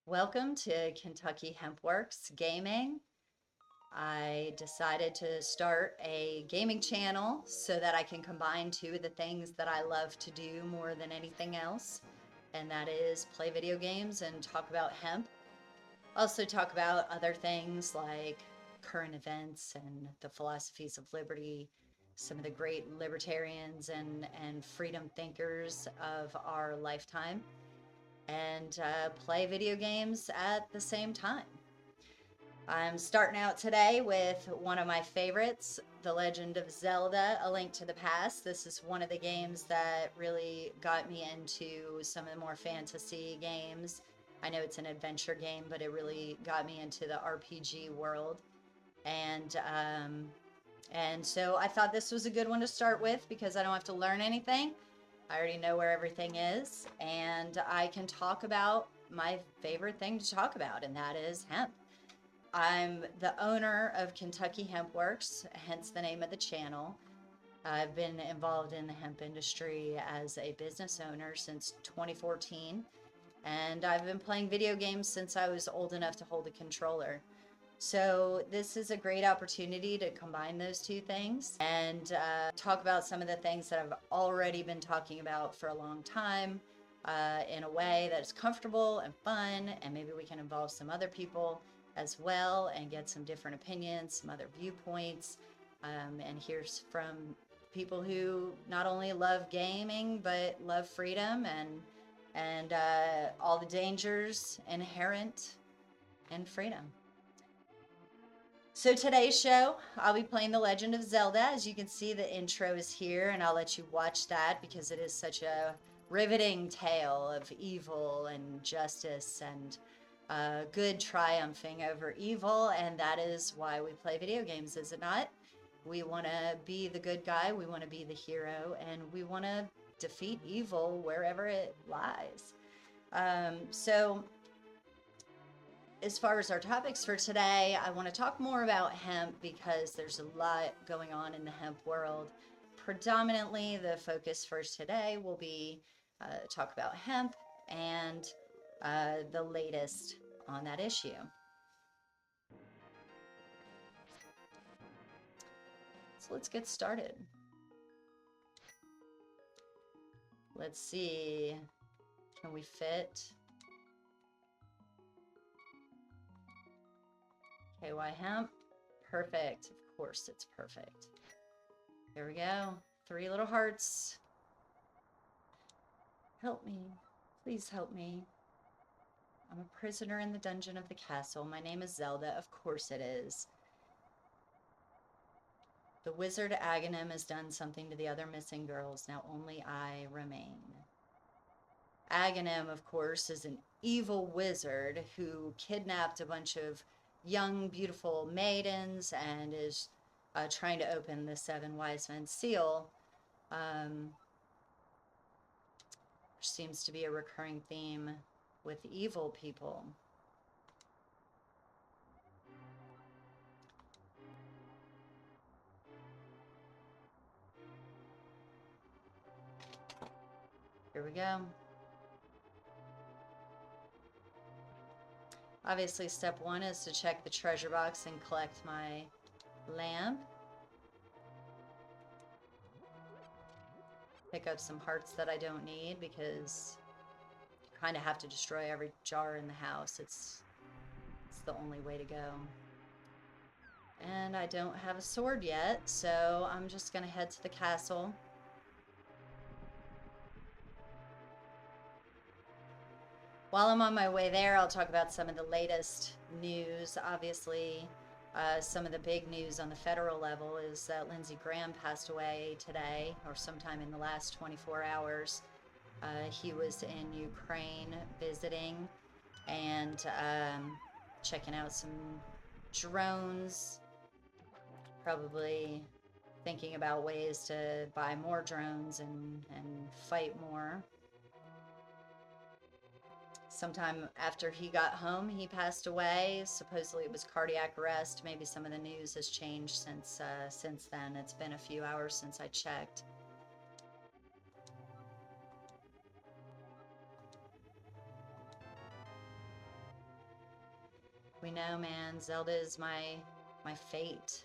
Welcome to Kentucky Hemp Works Gaming. I decided to start a gaming channel so that I can combine two of the things that I love to do more than anything else, and that is play video games and talk about hemp. Also talk about other things like current events and the philosophies of liberty, some of the great libertarians and freedom thinkers of our lifetime, and play video games at the same time. I'm starting out today with one of my favorites, The Legend of Zelda, A Link to the Past. This is one of the games that really got me into some of the more fantasy games. I know it's an adventure game, but it really got me into the RPG world. And so I thought this was a good one to start with because I don't have to learn anything. I already know where everything is, and I can talk about my favorite thing to talk about, and that is hemp. I'm the owner of Kentucky Hemp Works, hence the name of the channel. I've been involved in the hemp industry as a business owner since 2014, and I've been playing video games since I was old enough to hold a controller. So this is a great opportunity to combine those two things and talk about some of the things that I've already been talking about for a long time in a way that's comfortable and fun, and maybe we can involve some other people as well and get some different opinions, some other viewpoints, and hear from people who not only love gaming but love freedom and all the dangers inherent in freedom. So today's show, I'll be playing The Legend of Zelda. As you can see, the intro is here, and I'll let you watch that because it is such a riveting tale of evil and justice and good triumphing over evil, and that is why we play video games, is it not? We want to be the good guy, we want to be the hero, and we want to defeat evil wherever it lies. So as far as our topics for today, I want to talk more about hemp because there's a lot going on in the hemp world. Predominantly, the focus for today will be talk about hemp and the latest on that issue. So let's get started. Let's see, can we fit? KY hemp, perfect. Of course it's perfect. There we go, 3 little hearts. Help me, please help me. I'm a prisoner in the dungeon of the castle. My name is Zelda, of course it is. The wizard Aghanim has done something to the other missing girls. Now only I remain. Aghanim, of course, is an evil wizard who kidnapped a bunch of young, beautiful maidens and is trying to open the 7 wise men's seal. Which seems to be a recurring theme with evil people. Here we go. Obviously, step 1 is to check the treasure box and collect my lamp. Pick up some hearts that I don't need because you kind of have to destroy every jar in the house. It's the only way to go. And I don't have a sword yet, so I'm just gonna head to the castle. While I'm on my way there, I'll talk about some of the latest news. Obviously, some of the big news on the federal level is that Lindsey Graham passed away today, or sometime in the last 24 hours. He was in Ukraine visiting and checking out some drones, probably thinking about ways to buy more drones and fight more. Sometime after he got home, he passed away. Supposedly it was cardiac arrest. Maybe some of the news has changed since then. It's been a few hours since I checked. We know, man. Zelda is my fate.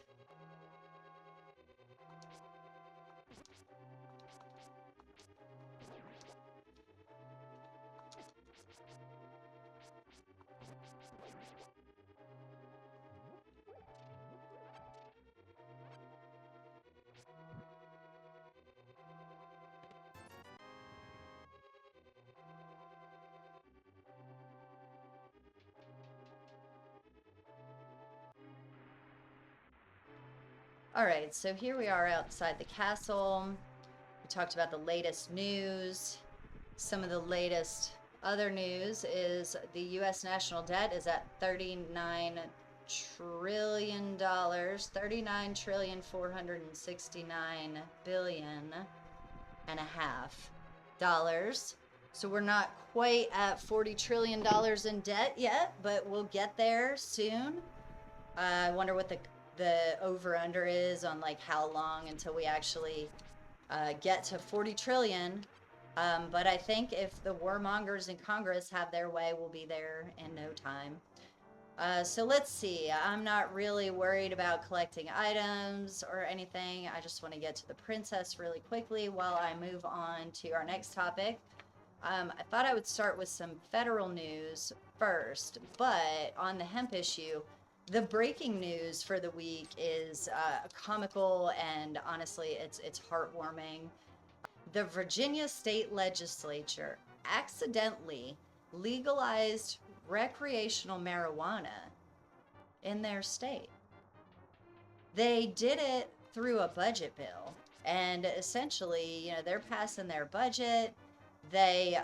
All right, so here we are outside the castle. We talked about the latest news. Some of the latest other news is the U.S. national debt is at $39 trillion, 39,469 billion and a half dollars. So we're not quite at $40 trillion in debt yet, but we'll get there soon. I wonder what the over under is on like how long until we actually get to 40 trillion. But I think if the warmongers in Congress have their way, we'll be there in no time. So let's see. I'm not really worried about collecting items or anything. I just want to get to the princess really quickly while I move on to our next topic. I thought I would start with some federal news first, but on the hemp issue, the breaking news for the week is comical, and honestly, it's heartwarming. The Virginia state legislature accidentally legalized recreational marijuana in their state. They did it through a budget bill, and essentially, they're passing their budget. They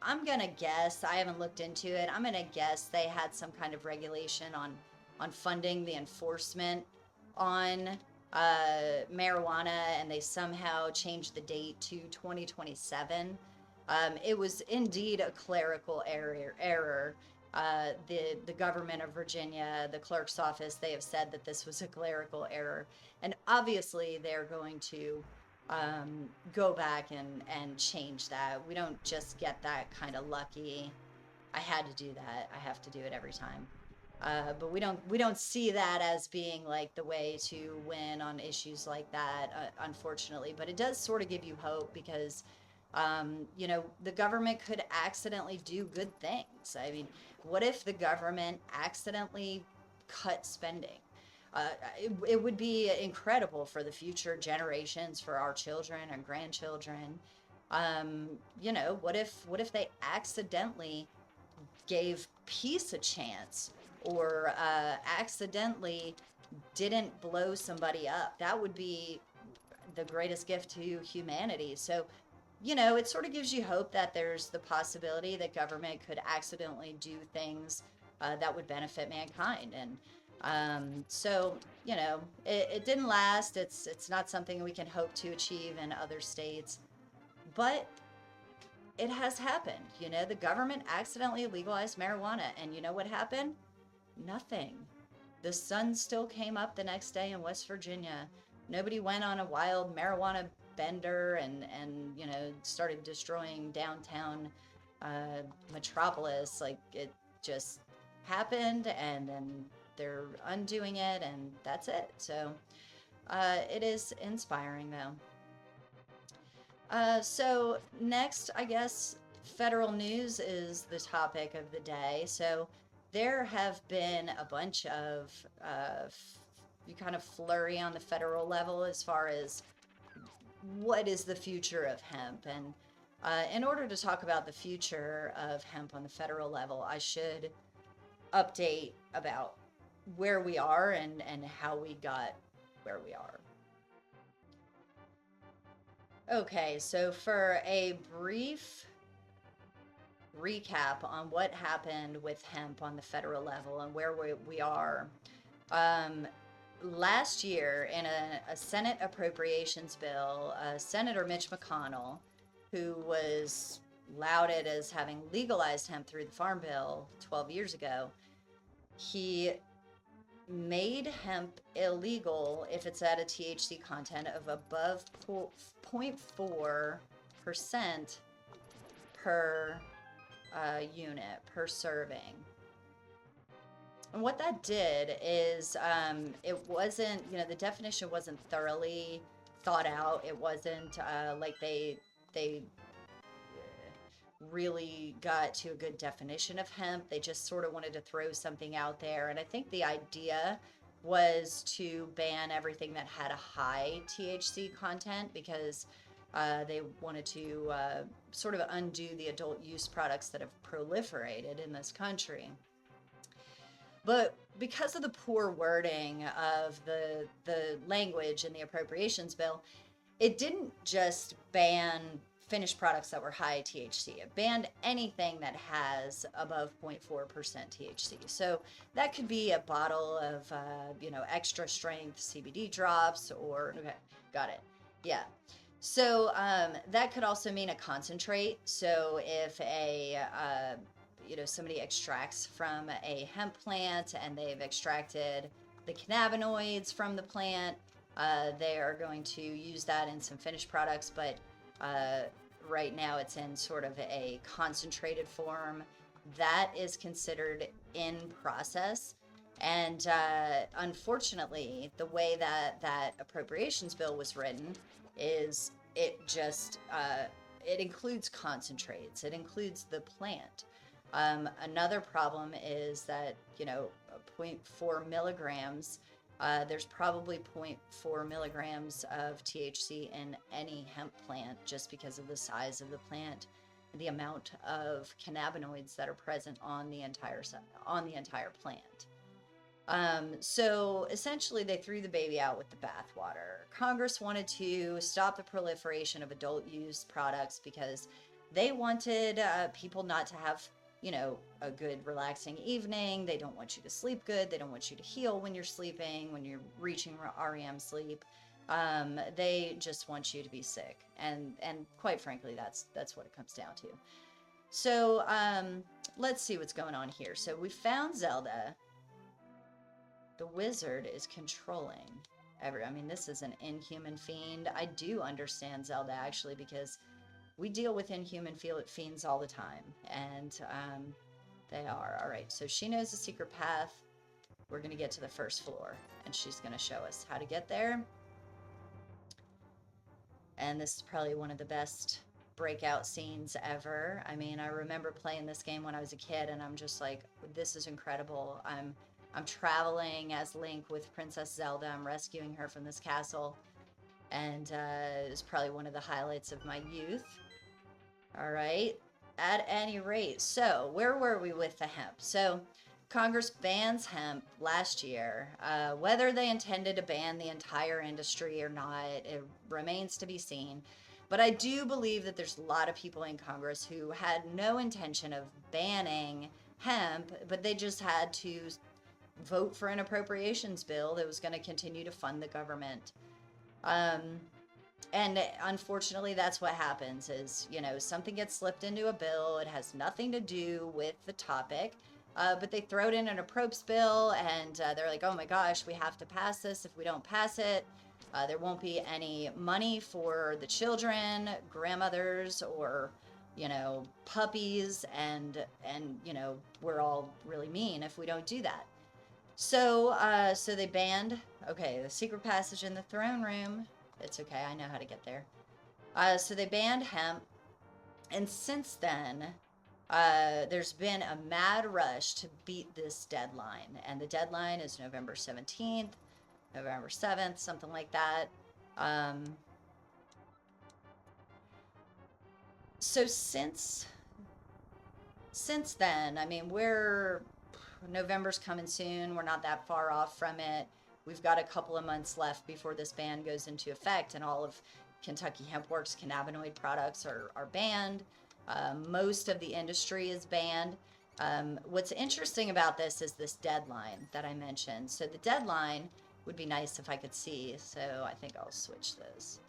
I'm gonna guess, I haven't looked into it, I'm gonna guess they had some kind of regulation on funding the enforcement on marijuana, and they somehow changed the date to 2027. It was indeed a clerical error. The government of Virginia, the clerk's office, they have said that this was a clerical error, and obviously they're going to go back and change that. We don't just get that kind of lucky. I had to do that. I have to do it every time. But we don't see that as being like the way to win on issues like that, unfortunately. But it does sort of give you hope because, the government could accidentally do good things. I mean, what if the government accidentally cut spending? It would be incredible for the future generations, for our children and grandchildren. What if they accidentally gave peace a chance, or accidentally didn't blow somebody up? That would be the greatest gift to humanity. So, it sort of gives you hope that there's the possibility that government could accidentally do things that would benefit mankind. And so, it didn't last. It's not something we can hope to achieve in other states, but it has happened. The government accidentally legalized marijuana, and you know what happened? Nothing. The sun still came up the next day in West Virginia. Nobody went on a wild marijuana bender and started destroying downtown metropolis. Like, it just happened, and then they're undoing it, and that's it. So it is inspiring, though. So next, I guess, federal news is the topic of the day. So there have been a bunch of kind of flurry on the federal level as far as what is the future of hemp. And in order to talk about the future of hemp on the federal level, I should update about where we are and how we got where we are. Okay, so for a brief recap on what happened with hemp on the federal level and where we are, last year in a Senate appropriations bill, Senator Mitch McConnell, who was lauded as having legalized hemp through the Farm Bill 12 years ago, he made hemp illegal if it's at a THC content of above 0.4% per unit, per serving. And what that did is it wasn't, the definition wasn't thoroughly thought out. It wasn't like they really got to a good definition of hemp. They just sort of wanted to throw something out there. And I think the idea was to ban everything that had a high THC content because they wanted to sort of undo the adult use products that have proliferated in this country. But because of the poor wording of the language in the appropriations bill, it didn't just ban finished products that were high THC. It banned anything that has above 0.4% THC. So that could be a bottle of, extra strength CBD drops or, okay, got it. Yeah. So that could also mean a concentrate. So if somebody extracts from a hemp plant and they've extracted the cannabinoids from the plant, they are going to use that in some finished products, but right now it's in sort of a concentrated form. That is considered in process. And unfortunately, the way that appropriations bill was written is it just, it includes concentrates. It includes the plant. Another problem is that, 0.4 milligrams, there's probably 0.4 milligrams of THC in any hemp plant just because of the size of the plant, the amount of cannabinoids that are present on the entire plant. So essentially they threw the baby out with the bathwater. Congress wanted to stop the proliferation of adult use products because they wanted people not to have a good relaxing evening. They don't want you to sleep good. They don't want you to heal when you're sleeping, when you're reaching REM sleep. They just want you to be sick. And quite frankly, that's what it comes down to. So let's see what's going on here. So we found Zelda. The wizard is controlling this is an inhuman fiend. I do understand Zelda actually because we deal with inhuman fiends all the time, and they are. All right, so she knows the secret path. We're going to get to the first floor, and she's going to show us how to get there. And this is probably one of the best breakout scenes ever. I remember playing this game when I was a kid, and I'm just like, this is incredible. I'm traveling as Link with Princess Zelda. I'm rescuing her from this castle, and it's probably one of the highlights of my youth. All right, at any rate, so where were we with the hemp? So Congress bans hemp last year. Whether they intended to ban the entire industry or not, it remains to be seen. But I do believe that there's a lot of people in Congress who had no intention of banning hemp, but they just had to vote for an appropriations bill that was going to continue to fund the government. And unfortunately, that's what happens is, something gets slipped into a bill. It has nothing to do with the topic, but they throw it in an appropes bill, and they're like, oh my gosh, we have to pass this. If we don't pass it, there won't be any money for the children, grandmothers, or, puppies, and we're all really mean if we don't do that. So, so they banned, okay, the secret passage in the throne room. It's okay, I know how to get there. So they banned hemp, and since then, there's been a mad rush to beat this deadline, and the deadline is November 17th, November 7th, something like that. So since then, November's coming soon. We're not that far off from it. We've got a couple of months left before this ban goes into effect, and all of Kentucky Hemp Works cannabinoid products are banned. Most of the industry is banned. What's interesting about this is this deadline that I mentioned. So the deadline would be nice if I could see. So I think I'll switch this.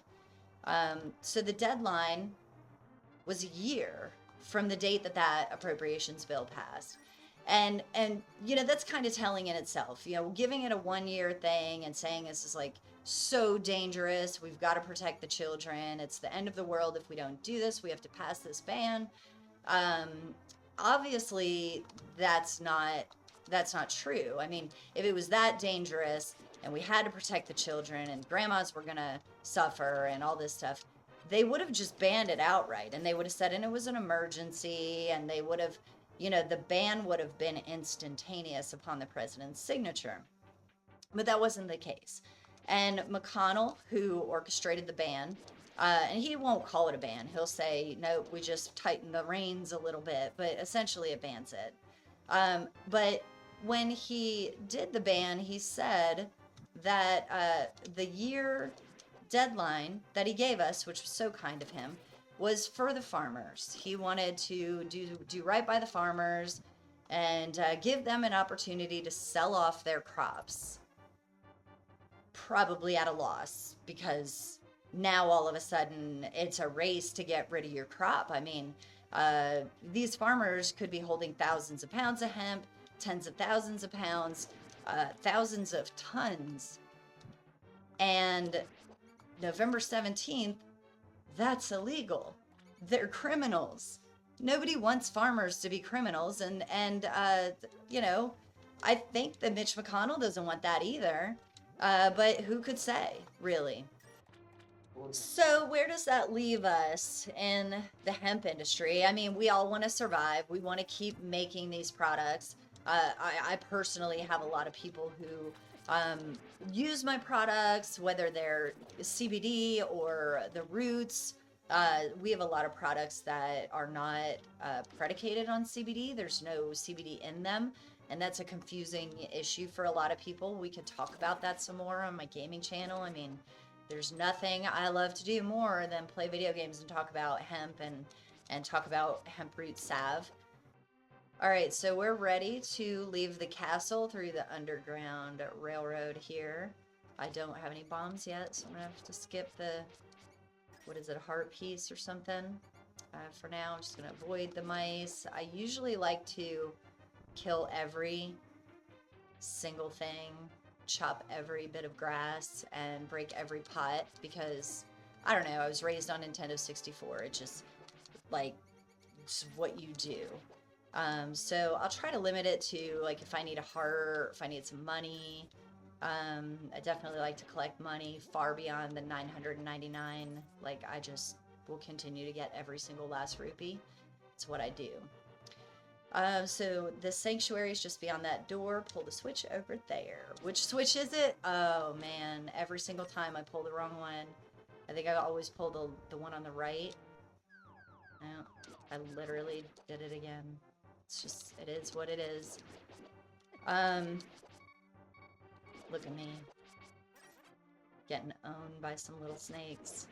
So the deadline was a year from the date that appropriations bill passed. And that's kind of telling in itself, giving it a 1-year thing and saying this is like so dangerous. We've got to protect the children. It's the end of the world if we don't do this. We have to pass this ban. Obviously, that's not that's not true. I mean, if it was that dangerous and we had to protect the children and grandmas were going to suffer and all this stuff, they would have just banned it outright, and they would have said, and it was an emergency, and they would have, the ban would have been instantaneous upon the president's signature. But that wasn't the case. And McConnell, who orchestrated the ban, and he won't call it a ban. He'll say, no, we just tighten the reins a little bit, but essentially it bans it. But when he did the ban, he said that the year deadline that he gave us, which was so kind of him, was for the farmers. He wanted to do right by the farmers and give them an opportunity to sell off their crops, probably at a loss, because now all of a sudden it's a race to get rid of your crop. I mean, these farmers could be holding thousands of pounds of hemp, tens of thousands of pounds, thousands of tons. And November 17th, that's illegal. They're criminals. Nobody wants farmers to be criminals. And I think that Mitch McConnell doesn't want that either. But who could say, really? So where does that leave us in the hemp industry? I mean, we all want to survive. We want to keep making these products. I personally have a lot of people who use my products, whether they're CBD or the roots. We have a lot of products that are not predicated on CBD. There's no CBD in them. And that's a confusing issue for a lot of people. We could talk about that some more on my gaming channel. I mean, there's nothing I love to do more than play video games and talk about hemp and talk about hemp root salve. All right, so we're ready to leave the castle through the underground railroad here. I don't have any bombs yet, so I'm gonna have to skip the, what is it, a heart piece or something? For now, I'm just gonna avoid the mice. I usually like to kill every single thing, chop every bit of grass, and break every pot, because, I don't know, I was raised on Nintendo 64. It's just, like, it's what you do. So I'll try to limit it to, like, if I need a heart, if I need some money. I definitely like to collect money far beyond the 999. Like, I just will continue to get every single last rupee. It's what I do. So the sanctuary is just beyond that door. Pull the switch over there. Which switch is it? Oh, man. Every single time I pull the wrong one. I think I always pull the one on the right. No, I literally did it again. It's just, it is what it is. Look at me. Getting owned by some little snakes.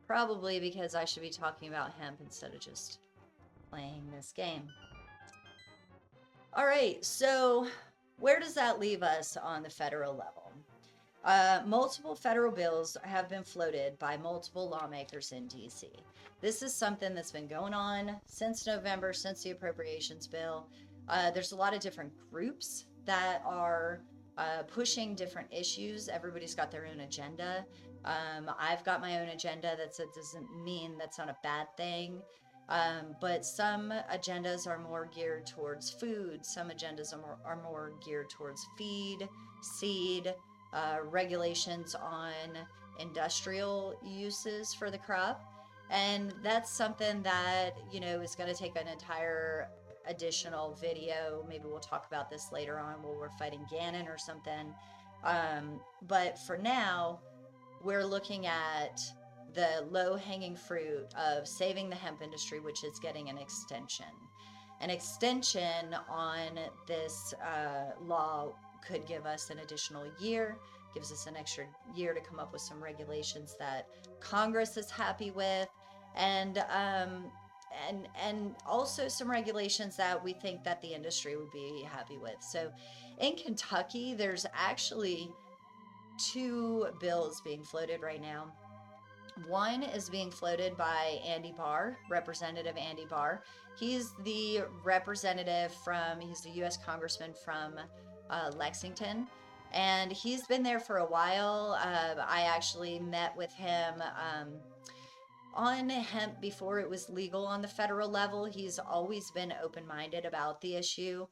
Probably because I should be talking about hemp instead of just playing this game. All right, so where does that leave us on the federal level? Multiple federal bills have been floated by multiple lawmakers in DC. This is something that's been going on since November, since the appropriations bill. There's a lot of different groups that are pushing different issues. Everybody's got their own agenda. I've got my own agenda. That doesn't mean that's not a bad thing. But some agendas are more geared towards food. Some agendas are more geared towards feed, seed, regulations on industrial uses for the crop. And that's something that, is going to take an entire additional video. Maybe we'll talk about this later on while we're fighting Ganon or something. But for now, we're looking at the low-hanging fruit of saving the hemp industry, which is getting an extension. An extension on this law could give us an additional year, gives us an extra year to come up with some regulations that Congress is happy with, and also some regulations that we think that the industry would be happy with. So in Kentucky, there's actually 2 bills being floated right now. One is being floated by Andy Barr, Representative Andy Barr. He's the representative he's the U.S. Congressman from Lexington, and he's been there for a while. I actually met with him on hemp before it was legal on the federal level. He's always been open-minded about the issue.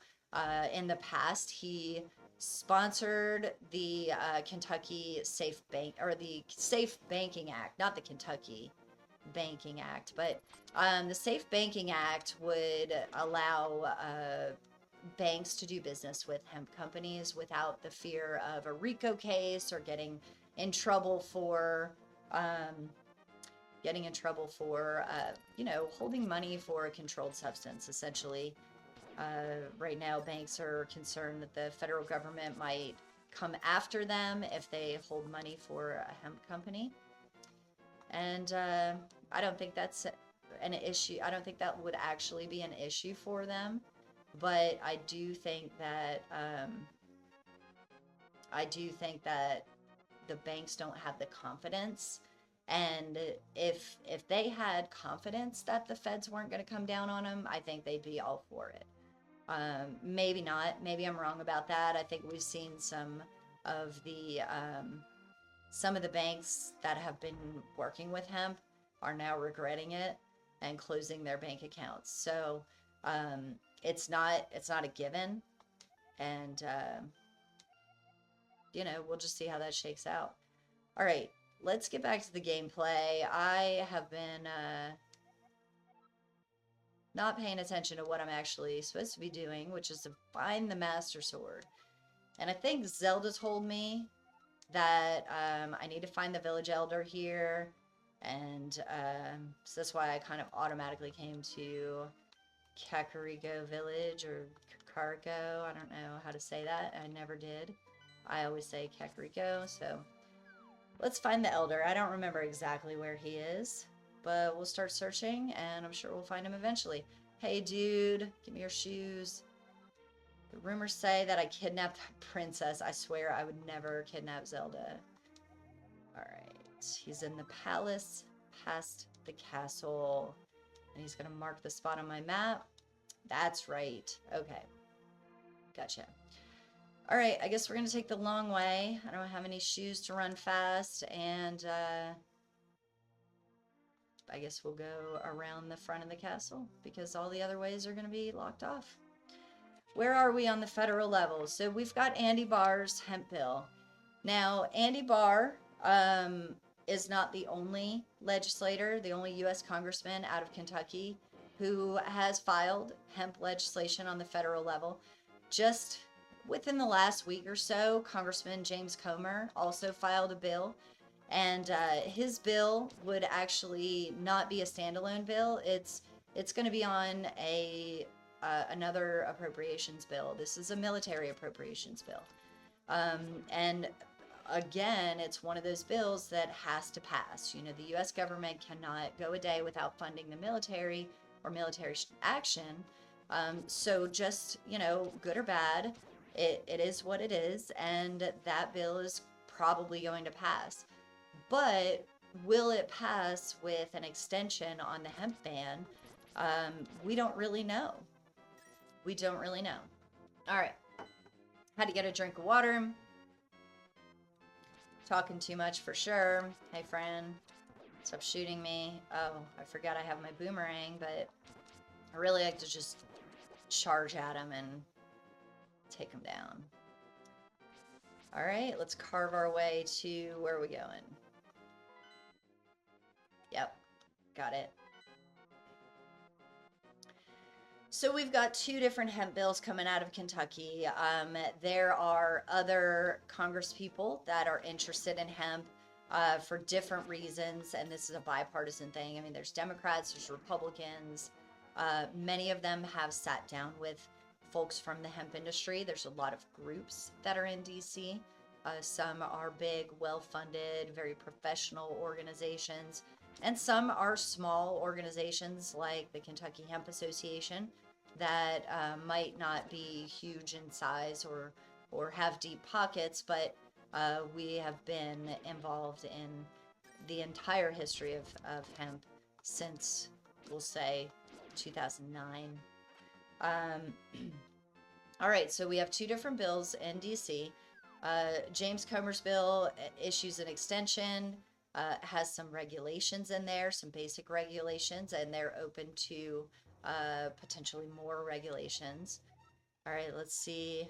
In the past, he sponsored the Kentucky Safe Bank, or the Safe Banking Act, not the Kentucky Banking Act, but the Safe Banking Act would allow banks to do business with hemp companies without the fear of a RICO case or in trouble for um, getting in trouble for, holding money for a controlled substance, essentially. Right now, banks are concerned that the federal government might come after them if they hold money for a hemp company. And I don't think that's an issue. I don't think that would actually be an issue for them. But I do think that the banks don't have the confidence. And if they had confidence that the feds weren't going to come down on them, I think they'd be all for it. Maybe not. Maybe I'm wrong about that. I think we've seen some of the banks that have been working with hemp are now regretting it and closing their bank accounts. So it's not a given, and we'll just see how that shakes out. All right, let's get back to the gameplay. I have been not paying attention to what I'm actually supposed to be doing, which is to find the Master Sword. And I think Zelda told me that I need to find the village elder here, and so that's why I kind of automatically came to Kakariko village, or Kakariko. I don't know how to say that. I never did. I always say Kakariko, so let's find the elder. I don't remember exactly where he is, but we'll start searching, and I'm sure we'll find him eventually. Hey, dude, give me your shoes. The rumors say that I kidnapped a princess. I swear I would never kidnap Zelda. Alright, he's in the palace, past the castle, and he's going to mark the spot on my map. That's right. Okay. Gotcha. Alright, I guess we're going to take the long way. I don't have any shoes to run fast, and I guess we'll go around the front of the castle, because all the other ways are going to be locked off. Where are we on the federal level? So we've got Andy Barr's hemp bill. Now, Andy Barr is not the only legislator, the only U.S. congressman out of Kentucky who has filed hemp legislation on the federal level. Just within the last week or so, Congressman James Comer also filed a bill. And his bill would actually not be a standalone bill. It's going to be on another appropriations bill. This is a military appropriations bill. And again, it's one of those bills that has to pass. The U.S. government cannot go a day without funding the military or military action. So just, good or bad, it is what it is. And that bill is probably going to pass. But will it pass with an extension on the hemp ban? We don't really know. We don't really know. All right. Had to get a drink of water. Talking too much for sure. Hey, friend. Stop shooting me. Oh, I forgot I have my boomerang, but I really like to just charge at him and take him down. All right, let's carve our way to where are we going? Yep, got it. So we've got two different hemp bills coming out of Kentucky. There are other congresspeople that are interested in hemp for different reasons, and this is a bipartisan thing. I mean, there's Democrats, there's Republicans. Many of them have sat down with folks from the hemp industry. There's a lot of groups that are in DC. Some are big, well-funded, very professional organizations. And some are small organizations like the Kentucky Hemp Association that might not be huge in size or have deep pockets, but we have been involved in the entire history of hemp since, we'll say, 2009. All right, so we have two different bills in DC. James Comer's bill issues an extension has some regulations in there, some basic regulations, and they're open to potentially more regulations. All right, let's see.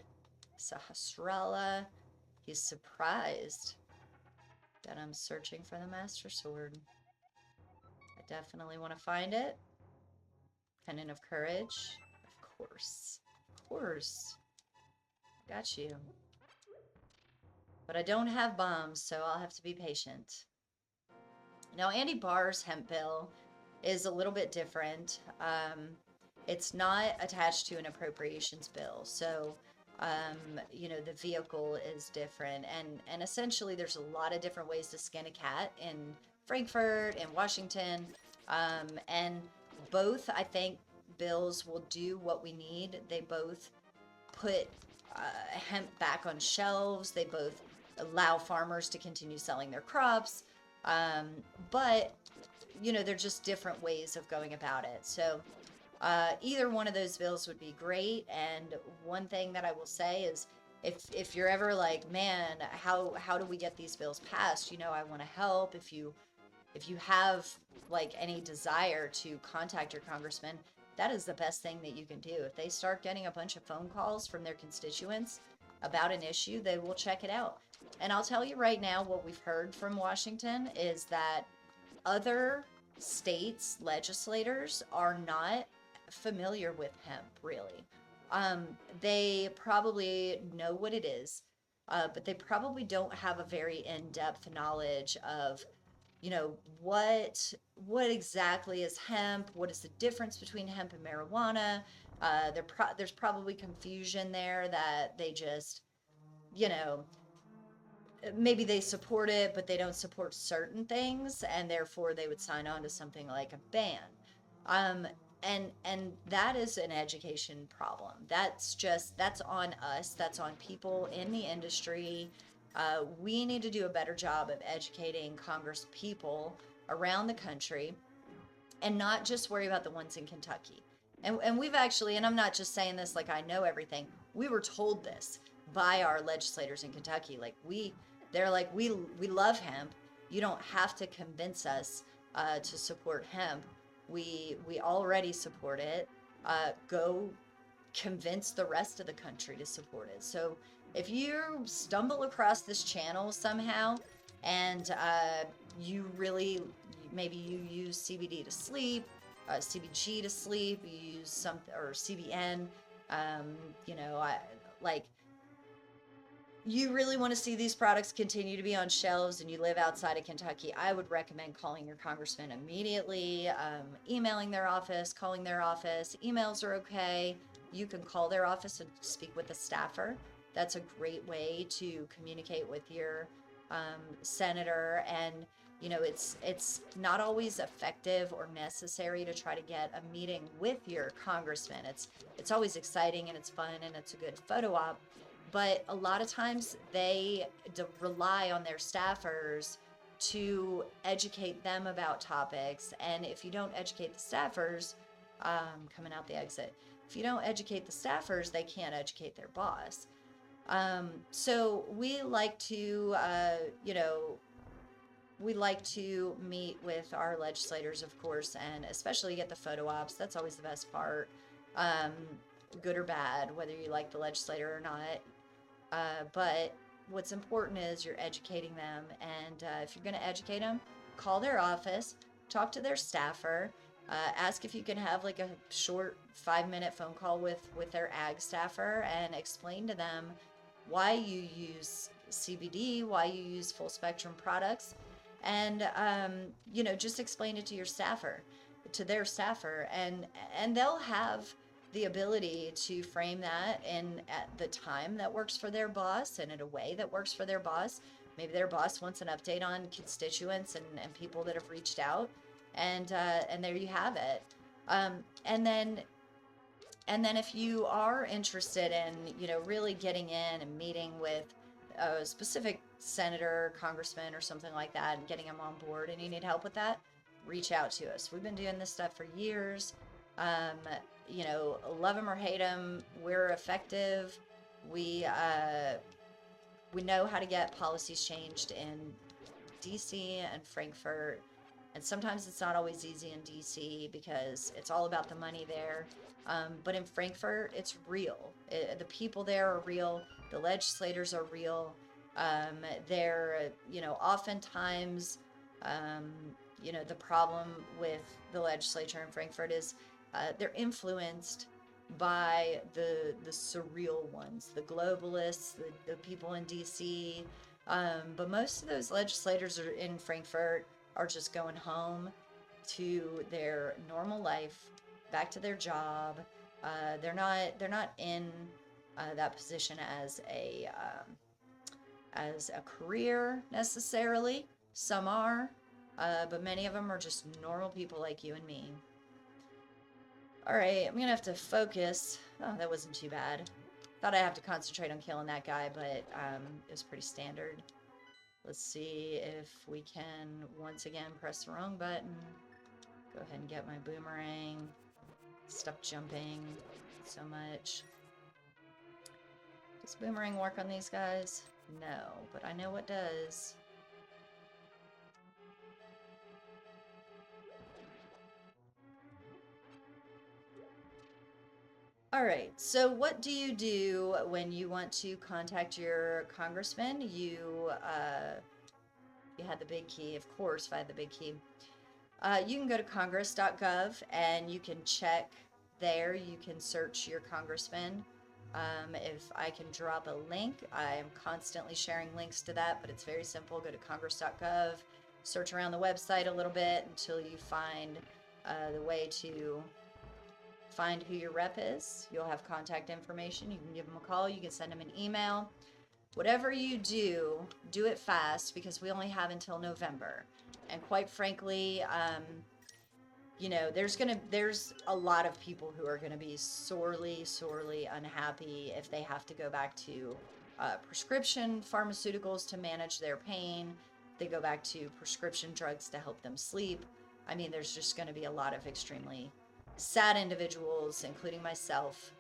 Sahasrara. He's surprised that I'm searching for the Master Sword. I definitely want to find it. Pendant of Courage. Of course. Of course. Got you. But I don't have bombs, so I'll have to be patient. Now, Andy Barr's hemp bill is a little bit different. It's not attached to an appropriations bill, so you know, the vehicle is different, and essentially there's a lot of different ways to skin a cat in Frankfurt and Washington, and both, I think, bills will do what we need. They both put hemp back on shelves. They both allow farmers to continue selling their crops, but you know, they're just different ways of going about it. So either one of those bills would be great. And one thing that I will say is, if you're ever like, man, how do we get these bills passed? You know, I want to help. If you have like any desire to contact your congressman, that is the best thing that you can do. If they start getting a bunch of phone calls from their constituents about an issue, they will check it out. And I'll tell you right now, what we've heard from Washington is that other states' legislators are not familiar with hemp, really. They probably know what it is, but they probably don't have a very in-depth knowledge of, you know, what exactly is hemp, what is the difference between hemp and marijuana. There's probably confusion there that they just, you know, maybe they support it, but they don't support certain things, and therefore they would sign on to something like a ban. And that is an education problem. That's on us. That's on people in the industry. We need to do a better job of educating Congress people around the country, and not just worry about the ones in Kentucky. And we've actually, and I'm not just saying this like I know everything. We were told this by our legislators in Kentucky. Like they're like, we love hemp. You don't have to convince us to support hemp. We already support it. Go convince the rest of the country to support it. So if you stumble across this channel somehow, and you really, maybe you use CBD to sleep, CBG to sleep, you use something, or CBN, you know, you really want to see these products continue to be on shelves, and you live outside of Kentucky, I would recommend calling your congressman immediately, emailing their office, calling their office. Emails are okay. You can call their office and speak with a staffer. That's a great way to communicate with your senator. And you know, it's not always effective or necessary to try to get a meeting with your congressman. It's always exciting and it's fun and it's a good photo op. But a lot of times they rely on their staffers to educate them about topics. And if you don't educate the staffers, coming out the exit, if you don't educate the staffers, they can't educate their boss. So we like to, you know, we like to meet with our legislators, of course, and especially get the photo ops. That's always the best part, good or bad, whether you like the legislator or not. But what's important is you're educating them. And if you're going to educate them, call their office, talk to their staffer, ask if you can have like a short 5-minute phone call with their ag staffer, and explain to them why you use CBD, why you use full spectrum products. And, you know, just explain it to your staffer, to their staffer, and they'll have the ability to frame that in at the time that works for their boss and in a way that works for their boss. Maybe their boss wants an update on constituents and people that have reached out, and there you have it. And then if you are interested in, you know, really getting in and meeting with a specific senator, congressman, or something like that, and getting them on board, and you need help with that, reach out to us. We've been doing this stuff for years. You know, love them or hate them, we're effective. We know how to get policies changed in DC and Frankfurt, and sometimes it's not always easy in DC because it's all about the money there. But in Frankfurt, it's real. The people there are real. The legislators are real. They're, oftentimes, um, the problem with the legislature in Frankfurt is they're influenced by the surreal ones, the globalists, the people in DC. But most of those legislators are in Frankfurt are just going home to their normal life, back to their job. They're not in that position as a career necessarily. Some are, but many of them are just normal people like you and me. All right, I'm gonna have to focus. Oh, that wasn't too bad. Thought I'd have to concentrate on killing that guy, but it was pretty standard. Let's see if we can once again press the wrong button. Go ahead and get my boomerang. Stop jumping so much. Does boomerang work on these guys? No, but I know what does. All right, so what do you do when you want to contact your congressman? You had the big key, of course, if I had the big key. You can go to congress.gov and you can check there. You can search your congressman. If I can drop a link, I am constantly sharing links to that, but it's very simple. Go to congress.gov, search around the website a little bit until you find the way to find who your rep is. You'll have contact information. You can give them a call. You can send them an email. Whatever you do, do it fast because we only have until November. And quite frankly, there's a lot of people who are gonna be sorely, sorely unhappy if they have to go back to prescription pharmaceuticals to manage their pain. They go back to prescription drugs to help them sleep. I mean, there's just gonna be a lot of extremely sad individuals, including myself.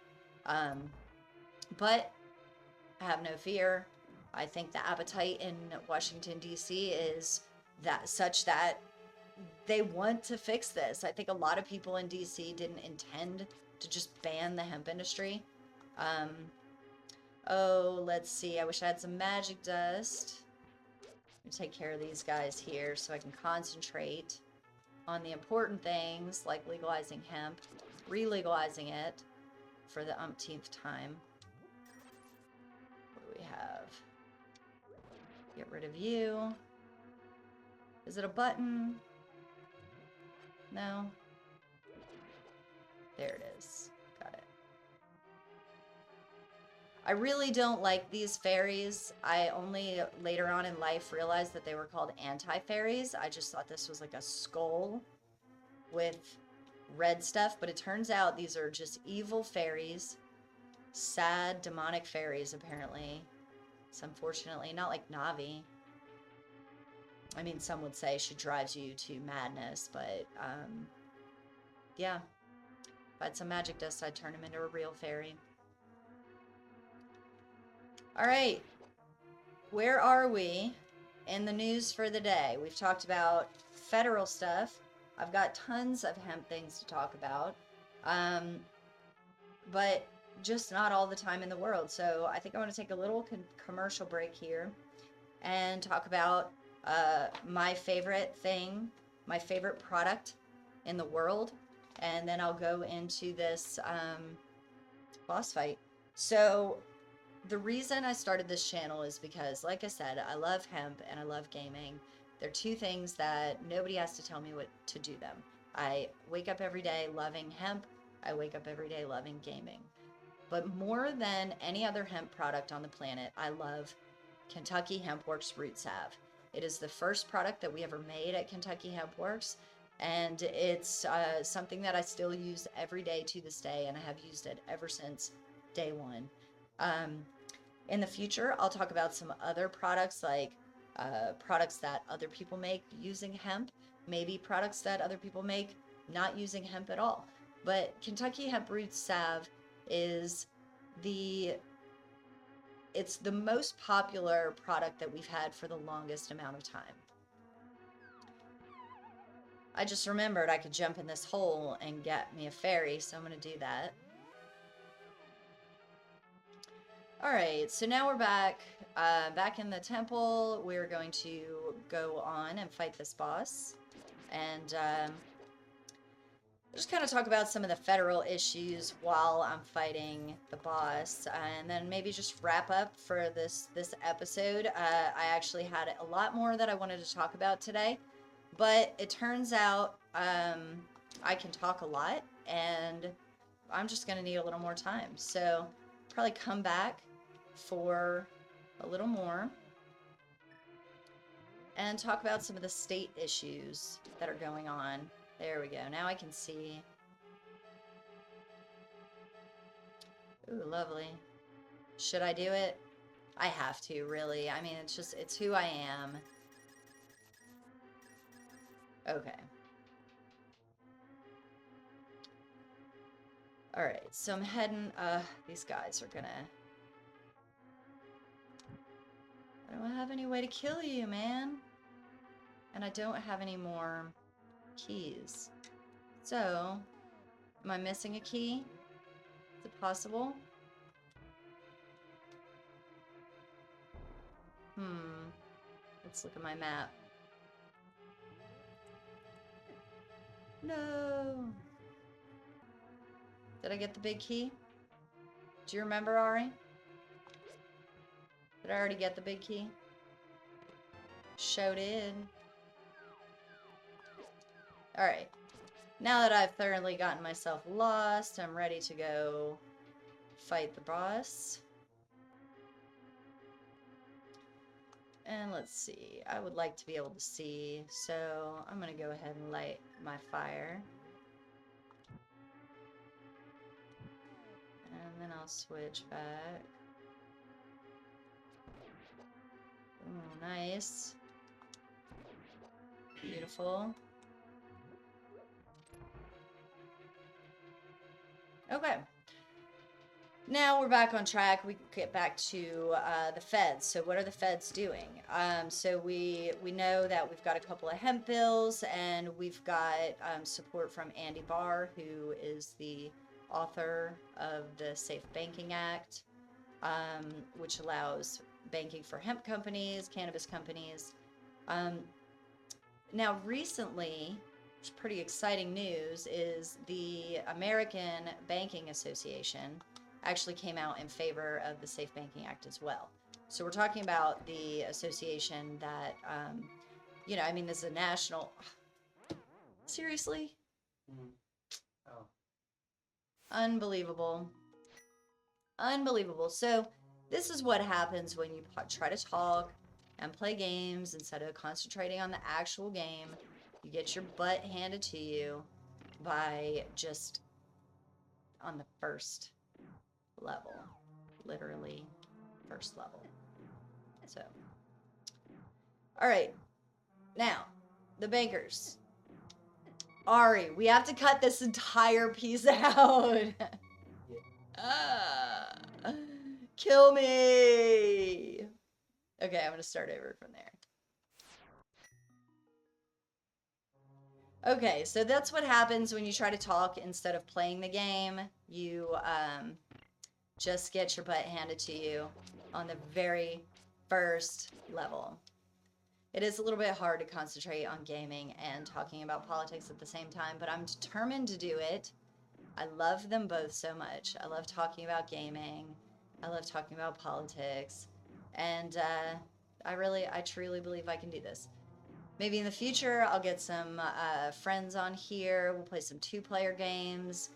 But have no fear. I think the appetite in Washington, D.C. is such that they want to fix this. I think a lot of people in D.C. didn't intend to just ban the hemp industry. Let's see. I wish I had some magic dust. I'm gonna take care of these guys here so I can concentrate on the important things like legalizing hemp, re-legalizing it for the umpteenth time. What do we have? Get rid of you. Is it a button? No. There it is. Got it. I really don't like these fairies. I only later on in life realized that they were called anti-fairies. I just thought this was like a skull with red stuff, but it turns out these are just evil fairies. Sad, demonic fairies, apparently. It's unfortunately not like Navi. I mean, some would say she drives you to madness, but yeah. If I had some magic dust, I'd turn him into a real fairy. All right, where are we in the news for the day? We've talked about federal stuff. I've got tons of hemp things to talk about, but just not all the time in the world. So I think I want to take a little commercial break here and talk about my favorite thing, my favorite product in the world, and then I'll go into this boss fight. So the reason I started this channel is because, like I said, I love hemp and I love gaming. They're two things that nobody has to tell me what to do them. I wake up every day loving hemp. I wake up every day loving gaming. But more than any other hemp product on the planet, I love Kentucky Hemp Works root salve. It is the first product that we ever made at Kentucky Hemp Works, and it's something that I still use every day to this day, and I have used it ever since day one. In the future, I'll talk about some other products, like products that other people make using hemp, maybe products that other people make not using hemp at all. But Kentucky Hemp Root Salve is it's the most popular product that we've had for the longest amount of time. I just remembered I could jump in this hole and get me a fairy, so I'm going to do that. Alright, so now we're back in the temple. We're going to go on and fight this boss. And just kind of talk about some of the federal issues while I'm fighting the boss, and then maybe just wrap up for this episode. I actually had a lot more that I wanted to talk about today, but it turns out I can talk a lot, and I'm just going to need a little more time. So probably come back for a little more and talk about some of the state issues that are going on. There we go. Now I can see. Ooh, lovely. Should I do it? I have to, really. I mean, it's who I am. Okay. Alright, so I'm heading, these guys are gonna... I don't have any way to kill you, man. And I don't have any more keys. So, am I missing a key? Is it possible? Let's look at my map. No! Did I get the big key? Do you remember, Ari? Did I already get the big key? Sure did. Alright. Now that I've thoroughly gotten myself lost, I'm ready to go fight the boss. And let's see. I would like to be able to see, so I'm going to go ahead and light my fire. And then I'll switch back. Ooh, nice. Beautiful. Okay. Now we're back on track. We can get back to the feds. So what are the feds doing? So we know that we've got a couple of hemp bills, and we've got support from Andy Barr, who is the author of the Safe Banking Act, which allows banking for hemp companies, cannabis companies. Now recently, which is pretty exciting news, is the American Banking Association actually came out in favor of the Safe Banking Act as well. So we're talking about the association that, you know, I mean, this is a national... Seriously? Oh. Unbelievable. Unbelievable. So this is what happens when you try to talk and play games instead of concentrating on the actual game. You get your butt handed to you by just on the first level. Literally first level. So, all right. Now, the bankers. Ari, we have to cut this entire piece out. Kill me. Okay, I'm going to start over from there. Okay, so that's what happens when you try to talk instead of playing the game. You just get your butt handed to you on the very first level. It is a little bit hard to concentrate on gaming and talking about politics at the same time, but I'm determined to do it. I love them both so much. I love talking about gaming. I love talking about politics. And I truly believe I can do this. Maybe in the future, I'll get some friends on here. We'll play some two-player games.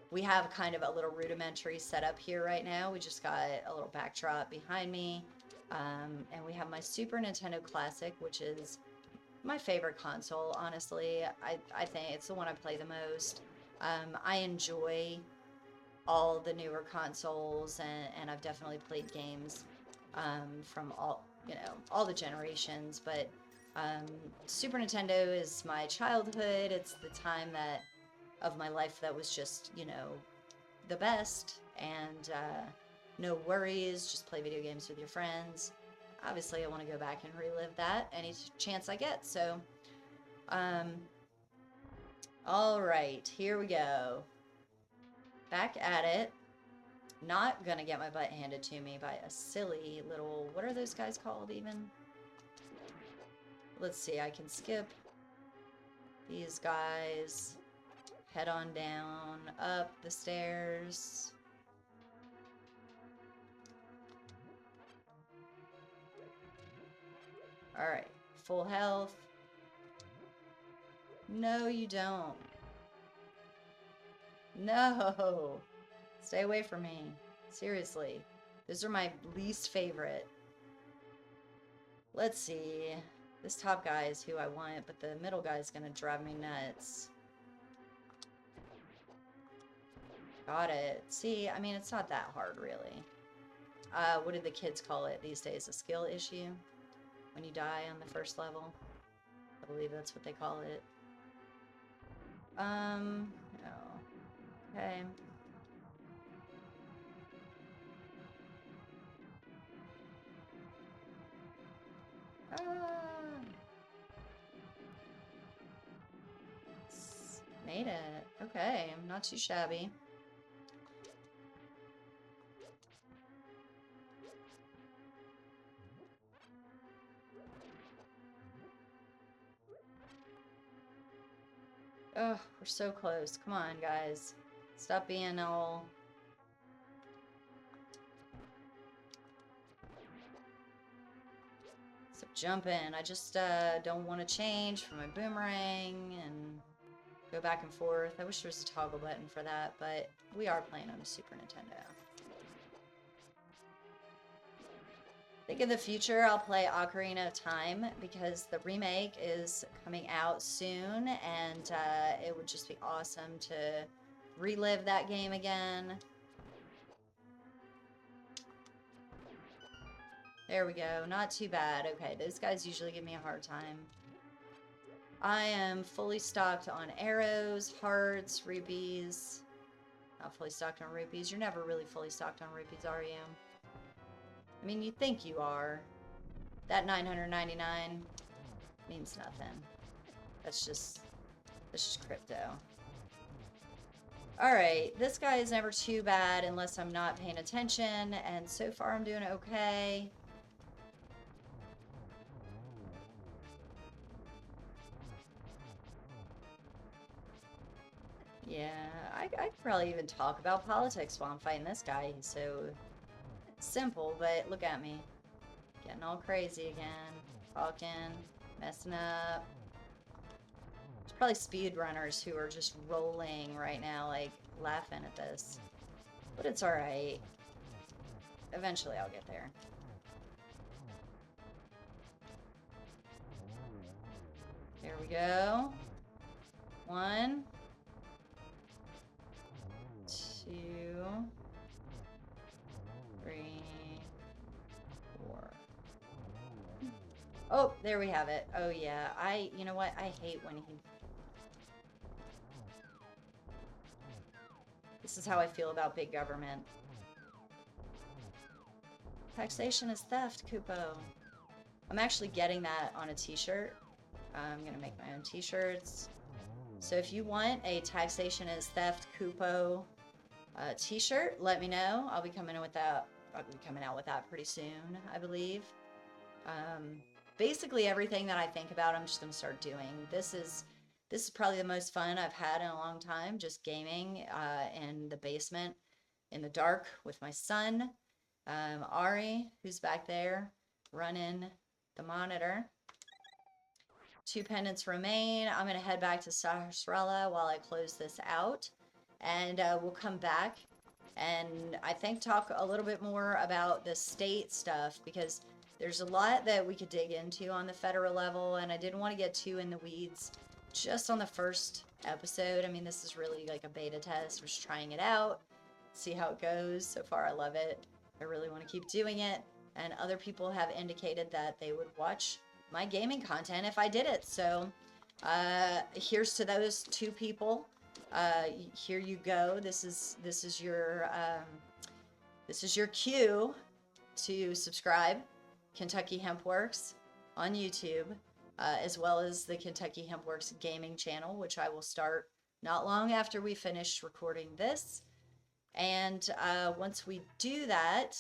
We have kind of a little rudimentary setup here right now. We just got a little backdrop behind me. And we have my Super Nintendo Classic, which is my favorite console, honestly. I think it's the one I play the most. I enjoy all the newer consoles, and I've definitely played games from all the generations, but Super Nintendo is my childhood. It's the time of my life that was just, the best, and no worries, just play video games with your friends. Obviously, I want to go back and relive that any chance I get, so Um, all right, here we go. Back at it. Not gonna get my butt handed to me by a silly little, what are those guys called even? Let's see, I can skip these guys. Head on down, up the stairs. Alright, full health. No, you don't. No! Stay away from me. Seriously. Those are my least favorite. Let's see. This top guy is who I want, but the middle guy is gonna drive me nuts. Got it. See, I mean, it's not that hard, really. What do the kids call it these days? A skill issue? When you die on the first level? I believe that's what they call it. No. Okay. Made it. Okay, I'm not too shabby. Oh, we're so close. Come on, guys. Stop being all... Stop jumping. I just don't want to change for my boomerang and go back and forth. I wish there was a toggle button for that, but we are playing on a Super Nintendo. I think in the future I'll play Ocarina of Time because the remake is coming out soon, and it would just be awesome to relive that game again. There we go. Not too bad. Okay, those guys usually give me a hard time. I am fully stocked on arrows, hearts, rupees. Not fully stocked on rupees. You're never really fully stocked on rupees, are you? I mean, you think you are. That 999 means nothing. That's just crypto. Alright, this guy is never too bad unless I'm not paying attention, and so far I'm doing okay. Yeah, I could probably even talk about politics while I'm fighting this guy. He's so simple, but look at me. Getting all crazy again. Talking, messing up. There's probably speedrunners who are just rolling right now, like, laughing at this. But it's alright. Eventually I'll get there. There we go. 1, 2, 3, 4. Oh, there we have it. Oh yeah, you know what? I hate when he... This is how I feel about big government. Taxation is theft, Kupo. I'm actually getting that on a t-shirt. I'm gonna make my own t-shirts. So if you want a taxation is theft Kupo t-shirt, let me know. I'll be coming out with that pretty soon, I believe. Basically everything that I think about, I'm just gonna start doing. This is probably the most fun I've had in a long time, just gaming in the basement in the dark with my son, Ari, who's back there running the monitor. 2 pendants remain. I'm gonna head back to Sahasrara while I close this out, and we'll come back and I think talk a little bit more about the state stuff, because there's a lot that we could dig into on the federal level, and I didn't want to get too in the weeds just on the first episode. I mean, this is really like a beta test. We're just trying it out, see how it goes. So far, I love it. I really want to keep doing it, and other people have indicated that they would watch my gaming content if I did it. So here's to those 2 people. Here you go. This is your cue to subscribe. Kentucky Hemp Works on YouTube. as well as the Kentucky Hemp Works gaming channel, which I will start not long after we finish recording this. And once we do that,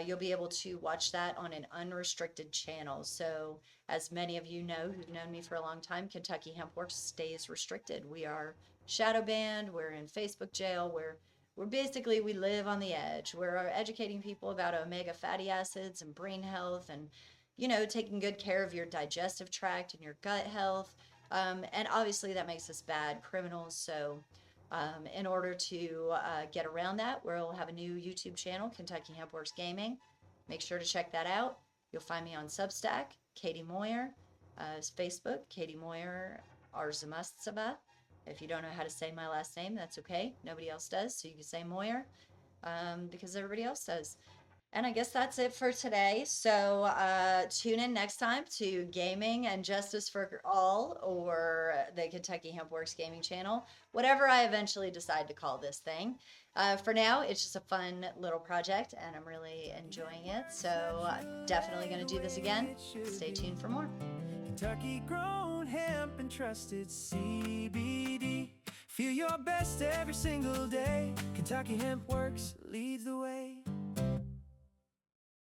you'll be able to watch that on an unrestricted channel. So, as many of you know who've known me for a long time, Kentucky Hemp Works stays restricted. We are shadow banned. We're in Facebook jail. We're basically, we live on the edge. We're educating people about omega fatty acids and brain health, and taking good care of your digestive tract and your gut health. And obviously, that makes us bad criminals. So, in order to get around that, we'll have a new YouTube channel, Kentucky Hemp Works Gaming. Make sure to check that out. You'll find me on Substack, Katie Moyer, Facebook, Katie Moyer Arzamastava. If you don't know how to say my last name, that's okay. Nobody else does, so you can say Moyer because everybody else does. And I guess that's it for today. So tune in next time to Gaming and Justice for All, or the Kentucky Hemp Works Gaming channel, whatever I eventually decide to call this thing. For now, it's just a fun little project, and I'm really enjoying it. So definitely going to do this again. Stay tuned for more. Kentucky grown hemp and trusted CBD. Feel your best every single day. Kentucky Hemp Works leads the way.